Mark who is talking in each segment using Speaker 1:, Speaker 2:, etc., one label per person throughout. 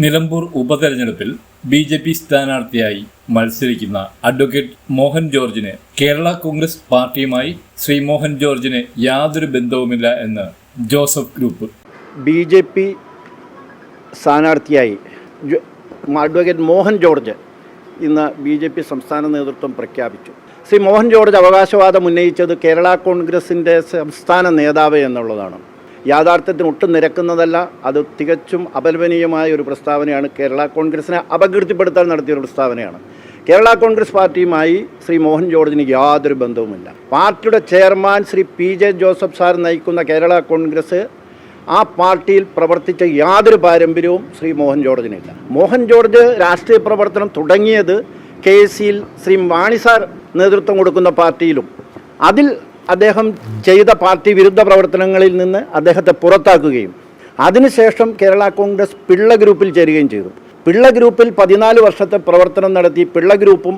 Speaker 1: നിലമ്പൂർ ഉപതെരഞ്ഞെടുപ്പിൽ ബി.ജെ.പി. സ്ഥാനാർത്ഥിയായി മത്സരിക്കുന്ന അഡ്വക്കേറ്റ് മോഹൻ ജോർജിന് കേരള കോൺഗ്രസ് പാർട്ടിയുമായി ശ്രീ മോഹൻ ജോർജിന് യാതൊരു ബന്ധവുമില്ല എന്ന് ജോസഫ് ഗ്രൂപ്പ്.
Speaker 2: ബി.ജെ.പി. സ്ഥാനാർത്ഥിയായി അഡ്വക്കേറ്റ് മോഹൻ ജോർജ് ഇന്ന് ബി.ജെ.പി. സംസ്ഥാന നേതൃത്വം പ്രഖ്യാപിച്ചു. ശ്രീ മോഹൻ ജോർജ് അവകാശവാദം ഉന്നയിച്ചത് കേരള കോൺഗ്രസിൻ്റെ സംസ്ഥാന നേതാവ് എന്നുള്ളതാണ്. യാഥാർത്ഥ്യത്തിന് ഒട്ടും നിരക്കുന്നതല്ല. അത് തികച്ചും അപലപനീയമായ ഒരു പ്രസ്താവനയാണ്. കേരള കോൺഗ്രസിനെ അപകീർത്തിപ്പെടുത്താൻ നടത്തിയൊരു പ്രസ്താവനയാണ്. കേരള കോൺഗ്രസ് പാർട്ടിയുമായി ശ്രീ മോഹൻ ജോർജിന് യാതൊരു ബന്ധവുമില്ല. പാർട്ടിയുടെ chairman Shri P.J. Joseph sir നയിക്കുന്ന കേരള കോൺഗ്രസ് ആ പാർട്ടിയിൽ പ്രവർത്തിച്ച യാതൊരു പാരമ്പര്യവും ശ്രീ മോഹൻ ജോർജിനില്ല. മോഹൻ ജോർജ് രാഷ്ട്രീയ പ്രവർത്തനം തുടങ്ങിയത് KC-യിൽ ശ്രീ മാണി സാർ നേതൃത്വം കൊടുക്കുന്ന പാർട്ടിയിലും അതിൽ അദ്ദേഹം ചെയ്ത പാർട്ടി വിരുദ്ധ പ്രവർത്തനങ്ങളിൽ നിന്ന് അദ്ദേഹത്തെ പുറത്താക്കുകയും അതിനുശേഷം കേരള കോൺഗ്രസ് പിള്ള ഗ്രൂപ്പിൽ ചേരുകയും ചെയ്തു. പിള്ള ഗ്രൂപ്പിൽ 14 വർഷത്തെ പ്രവർത്തനം നടത്തി പിള്ള ഗ്രൂപ്പും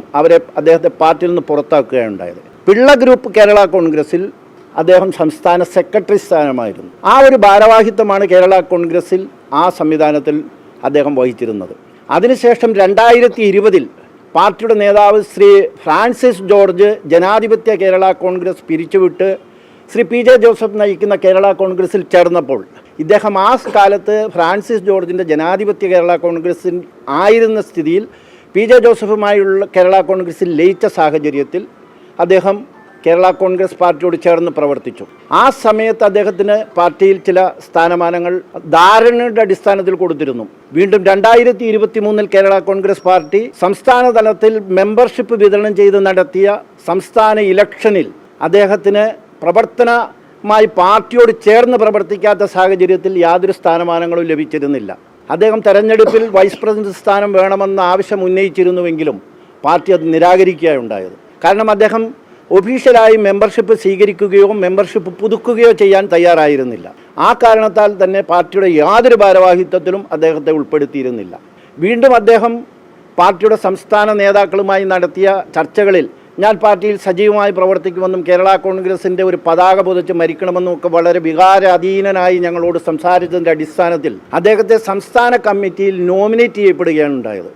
Speaker 2: അദ്ദേഹത്തെ പാർട്ടിയിൽ നിന്ന് പുറത്താക്കുകയാണ് ഉണ്ടായത്. പിള്ള ഗ്രൂപ്പ് കേരള കോൺഗ്രസിൽ അദ്ദേഹം സംസ്ഥാന സെക്രട്ടറി സ്ഥാനമായിരുന്നു. ആ ഒരു ഭാരവാഹിത്വമാണ് കേരള കോൺഗ്രസിൽ ആ സംവിധാനത്തിൽ അദ്ദേഹം വഹിച്ചിരുന്നത്. അതിനുശേഷം 2020 പാർട്ടിയുടെ നേതാവ് ശ്രീ ഫ്രാൻസിസ് ജോർജ് ജനാധിപത്യ കേരള കോൺഗ്രസ് പിരിച്ചുവിട്ട് ശ്രീ P.J. ജോസഫ് നയിക്കുന്ന കേരള കോൺഗ്രസിൽ ചേർന്നപ്പോൾ ഇദ്ദേഹം ആ കാലത്ത് ഫ്രാൻസിസ് ജോർജിൻ്റെ ജനാധിപത്യ കേരള കോൺഗ്രസിൽ ആയിരുന്ന സ്ഥിതിയിൽ P.J. ജോസഫുമായുള്ള കേരള കോൺഗ്രസിൽ ലയിച്ച സാഹചര്യത്തിൽ അദ്ദേഹം കേരള കോൺഗ്രസ് പാർട്ടിയോട് ചേർന്ന് പ്രവർത്തിച്ചു. ആ സമയത്ത് അദ്ദേഹത്തിന് പാർട്ടിയിൽ ചില സ്ഥാനമാനങ്ങൾ ധാരണയുടെ അടിസ്ഥാനത്തിൽ കൊടുത്തിരുന്നു. വീണ്ടും 2023 കേരള കോൺഗ്രസ് പാർട്ടി സംസ്ഥാന തലത്തിൽ മെമ്പർഷിപ്പ് വിതരണം ചെയ്ത് നടത്തിയ സംസ്ഥാന ഇലക്ഷനിൽ അദ്ദേഹത്തിന് പ്രവർത്തനമായി പാർട്ടിയോട് ചേർന്ന് പ്രവർത്തിക്കാത്ത സാഹചര്യത്തിൽ യാതൊരു സ്ഥാനമാനങ്ങളും ലഭിച്ചിരുന്നില്ല. അദ്ദേഹം തെരഞ്ഞെടുപ്പിൽ വൈസ് പ്രസിഡന്റ് സ്ഥാനം വേണമെന്ന ആവശ്യം ഉന്നയിച്ചിരുന്നുവെങ്കിലും പാർട്ടി അത് നിരാകരിക്കുകയുണ്ടായത്. കാരണം അദ്ദേഹം ഒഫീഷ്യലായി മെമ്പർഷിപ്പ് സ്വീകരിക്കുകയോ മെമ്പർഷിപ്പ് പുതുക്കുകയോ ചെയ്യാൻ തയ്യാറായിരുന്നില്ല. ആ കാരണത്താൽ തന്നെ പാർട്ടിയുടെ യാതൊരു ഭാരവാഹിത്വത്തിലും അദ്ദേഹത്തെ ഉൾപ്പെടുത്തിയിരുന്നില്ല. വീണ്ടും അദ്ദേഹം പാർട്ടിയുടെ സംസ്ഥാന നേതാക്കളുമായി നടത്തിയ ചർച്ചകളിൽ ഞാൻ പാർട്ടിയിൽ സജീവമായി പ്രവർത്തിക്കുമെന്നും കേരള കോൺഗ്രസിൻ്റെ ഒരു പതാക പുതച്ച് മരിക്കണമെന്നും ഒക്കെ വളരെ വികാരാധീനനായി ഞങ്ങളോട് സംസാരിച്ചതിൻ്റെ അടിസ്ഥാനത്തിൽ അദ്ദേഹത്തെ സംസ്ഥാന കമ്മിറ്റിയിൽ നോമിനേറ്റ് ചെയ്യപ്പെടുകയാണ് ഉണ്ടായത്.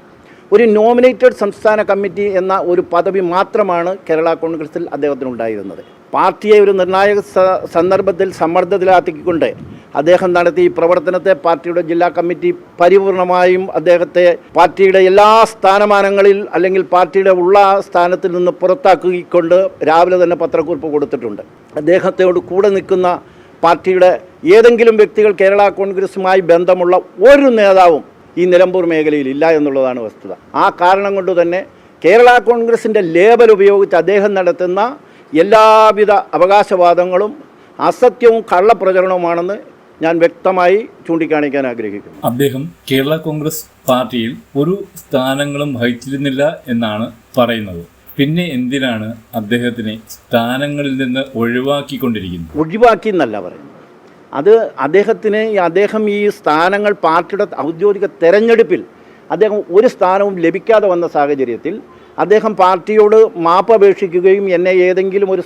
Speaker 2: ഒരു നോമിനേറ്റഡ് സംസ്ഥാന കമ്മിറ്റി എന്ന ഒരു പദവി മാത്രമാണ് കേരള കോൺഗ്രസിൽ അദ്ദേഹത്തിനുണ്ടായിരുന്നത്. പാർട്ടിയെ ഒരു നിർണായക സന്ദർഭത്തിൽ സമ്മർദ്ദത്തിലാക്കിക്കൊണ്ട് അദ്ദേഹം നടത്തിയ ഈ പ്രവർത്തനത്തെ പാർട്ടിയുടെ ജില്ലാ കമ്മിറ്റി പരിപൂർണമായും അദ്ദേഹത്തെ പാർട്ടിയുടെ എല്ലാ സ്ഥാനമാനങ്ങളിൽ അല്ലെങ്കിൽ പാർട്ടിയുടെ ഉള്ള സ്ഥാനത്തിൽ നിന്ന് പുറത്താക്കിക്കൊണ്ട് രാവിലെ തന്നെ പത്രക്കുറിപ്പ് കൊടുത്തിട്ടുണ്ട്. അദ്ദേഹത്തോട് കൂടെ നിൽക്കുന്ന പാർട്ടിയുടെ ഏതെങ്കിലും വ്യക്തികൾ കേരള കോൺഗ്രസുമായി ബന്ധമുള്ള ഒരു നേതാവും ഈ നിലമ്പൂർ മേഖലയിൽ ഇല്ല എന്നുള്ളതാണ് വസ്തുത. ആ കാരണം കൊണ്ട് തന്നെ കേരള കോൺഗ്രസിൻ്റെ ലേബൽ ഉപയോഗിച്ച് അദ്ദേഹം നടത്തുന്ന എല്ലാവിധ അവകാശവാദങ്ങളും അസത്യവും കള്ളപ്രചരണവുമാണെന്ന് ഞാൻ വ്യക്തമായി ചൂണ്ടിക്കാണിക്കാൻ ആഗ്രഹിക്കുന്നു.
Speaker 1: അദ്ദേഹം കേരള കോൺഗ്രസ് പാർട്ടിയിൽ ഒരു സ്ഥാനങ്ങളും വഹിച്ചിരുന്നില്ല എന്നാണ് പറയുന്നത്. പിന്നെ എന്തിനാണ് അദ്ദേഹത്തിനെ സ്ഥാനങ്ങളിൽ നിന്ന് ഒഴിവാക്കിക്കൊണ്ടിരിക്കുന്നത്?
Speaker 2: ഒഴിവാക്കി എന്നല്ല പറയുന്നത്. അത് അദ്ദേഹം ഈ സ്ഥാനങ്ങൾ പാർട്ടിയുടെ ഔദ്യോഗിക തെരഞ്ഞെടുപ്പിൽ അദ്ദേഹം ഒരു സ്ഥാനവും ലഭിക്കാതെ വന്ന സാഹചര്യത്തിൽ അദ്ദേഹം പാർട്ടിയോട് മാപ്പ് അപേക്ഷിക്കുകയും എന്നെ ഏതെങ്കിലും ഒരു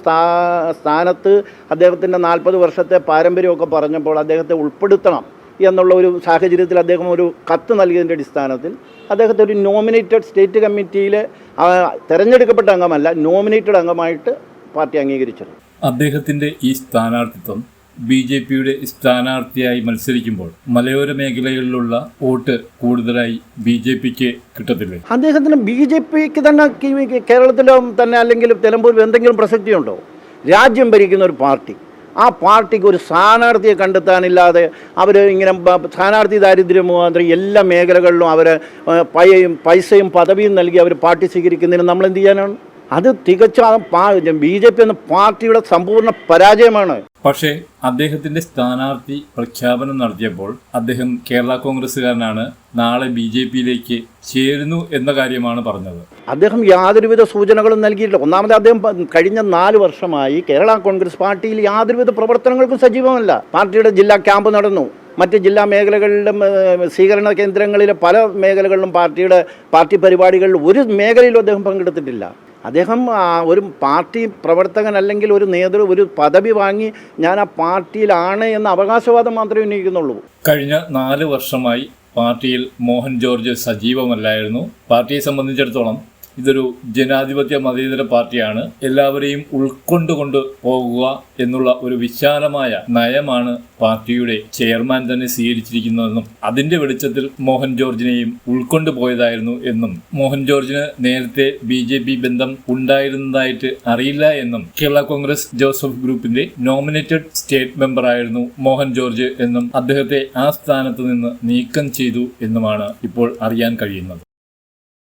Speaker 2: സ്ഥാനത്ത് അദ്ദേഹത്തിൻ്റെ 40 വർഷത്തെ പാരമ്പര്യമൊക്കെ പറഞ്ഞപ്പോൾ അദ്ദേഹത്തെ ഉൾപ്പെടുത്തണം എന്നുള്ള ഒരു സാഹചര്യത്തിൽ അദ്ദേഹം ഒരു കത്ത് നൽകിയതിൻ്റെ അടിസ്ഥാനത്തിൽ അദ്ദേഹത്തെ ഒരു നോമിനേറ്റഡ് സ്റ്റേറ്റ് കമ്മിറ്റിയിലെ തിരഞ്ഞെടുക്കപ്പെട്ട അംഗമല്ല, നോമിനേറ്റഡ് അംഗമായിട്ട് പാർട്ടി അംഗീകരിച്ചത്.
Speaker 1: അദ്ദേഹത്തിൻ്റെ ഈ സ്ഥാനാർത്ഥിത്വം ബി.ജെ.പിയുടെ സ്ഥാനാർത്ഥിയായി മത്സരിക്കുമ്പോൾ മലയോര മേഖലകളിലുള്ള വോട്ട് കൂടുതലായി ബി.ജെ.പിക്ക് കിട്ടത്തില്ലേ?
Speaker 2: അദ്ദേഹത്തിന് ബി.ജെ.പിക്ക് തന്നെ കേരളത്തിലും തന്നെ അല്ലെങ്കിൽ നിലമ്പൂരിൽ എന്തെങ്കിലും പ്രസക്തിയുണ്ടോ? രാജ്യം ഭരിക്കുന്ന ഒരു പാർട്ടി, ആ പാർട്ടിക്ക് ഒരു സ്ഥാനാർത്ഥിയെ കണ്ടെത്താനില്ലാതെ അവർ ഇങ്ങനെ സ്ഥാനാർത്ഥി ദാരിദ്ര്യം മുഖാന്തരം എല്ലാ മേഖലകളിലും അവർ പൈസയും പദവിയും നൽകി അവർ പാർട്ടി സ്വീകരിക്കുന്നതിന് നമ്മൾ എന്ത് ചെയ്യാനാണ്? അത് തികച്ചും ബി.ജെ.പി എന്ന പാർട്ടിയുടെ സമ്പൂർണ്ണ പരാജയമാണ്.
Speaker 1: പക്ഷേ അദ്ദേഹത്തിന്റെ സ്ഥാനാർത്ഥി പ്രഖ്യാപനം നടത്തിയപ്പോൾ അദ്ദേഹം കേരള കോൺഗ്രസ്സുകാരനാണ്, നാളെ ബി.ജെ.പിയിലേക്ക് ചേരുന്നു എന്ന കാര്യമാണ് പറഞ്ഞത്.
Speaker 2: അദ്ദേഹം യാതൊരുവിധ സൂചനകളും നൽകിയിട്ടില്ല. ഒന്നാമത് അദ്ദേഹം കഴിഞ്ഞ 4 വർഷമായി കേരള കോൺഗ്രസ് പാർട്ടിയിൽ യാതൊരുവിധ പ്രവർത്തനങ്ങൾക്കും സജീവമല്ല. പാർട്ടിയുടെ ജില്ലാ ക്യാമ്പ് നടന്നു, മറ്റ് ജില്ലാ മേഖലകളിലും സ്വീകരണ കേന്ദ്രങ്ങളിലെ പല മേഖലകളിലും പാർട്ടി പരിപാടികളിൽ ഒരു മേഖലയിലും അദ്ദേഹം പങ്കെടുത്തിട്ടില്ല. അദ്ദേഹം ഒരു പാർട്ടി പ്രവർത്തകൻ അല്ലെങ്കിൽ ഒരു പദവി വാങ്ങി ഞാൻ ആ പാർട്ടിയിലാണ് എന്ന അവകാശവാദം മാത്രമേ ഉന്നയിക്കുന്നുള്ളൂ.
Speaker 1: കഴിഞ്ഞ 4 വർഷമായി പാർട്ടിയിൽ മോഹൻ ജോർജ് സജീവമല്ലായിരുന്നു. പാർട്ടിയെ സംബന്ധിച്ചിടത്തോളം ഇതൊരു ജനാധിപത്യ മതേതര പാർട്ടിയാണ്. എല്ലാവരെയും ഉൾക്കൊണ്ടുകൊണ്ട് പോകുക എന്നുള്ള ഒരു വിശാലമായ നയമാണ് പാർട്ടിയുടെ ചെയർമാൻ തന്നെ സ്വീകരിച്ചിരിക്കുന്നതെന്നും അതിന്റെ വെളിച്ചത്തിൽ മോഹൻ ജോർജിനെയും ഉൾക്കൊണ്ടു പോയതായിരുന്നു എന്നും മോഹൻ ജോർജിന് നേരത്തെ BJP ബന്ധം ഉണ്ടായിരുന്നതായിട്ട് അറിയില്ല എന്നും കേരള കോൺഗ്രസ് ജോസഫ് ഗ്രൂപ്പിന്റെ നോമിനേറ്റഡ് സ്റ്റേറ്റ് മെമ്പറായിരുന്നു മോഹൻ ജോർജ് എന്നും അദ്ദേഹത്തെ ആ സ്ഥാനത്ത് നിന്ന് നീക്കം ചെയ്തു എന്നുമാണ് ഇപ്പോൾ അറിയാൻ കഴിയുന്നത്.